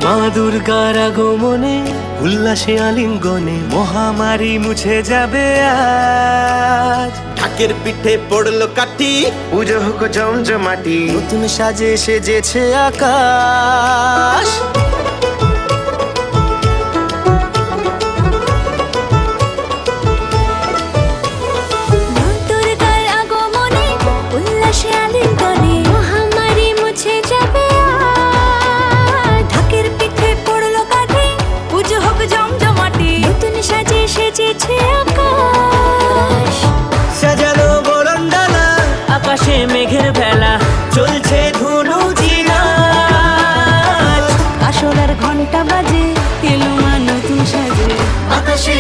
মা দুর্গার আগমনে উল্লাসে আলিঙ্গনে মহামারী মুছে যাবে আজ। ঢাকের পিঠে পড়লো কাঠি, পুজো হোক জমজমাটি, নতুন সাজে সেজেছে আকাশ। সাজানো বরণডালা, আকাশে মেঘের ভেলা, চলছে ধুনুচি নাচ। আসলার ঘন্টা বাজে, এলো মা নতুন সাজে, আকাশে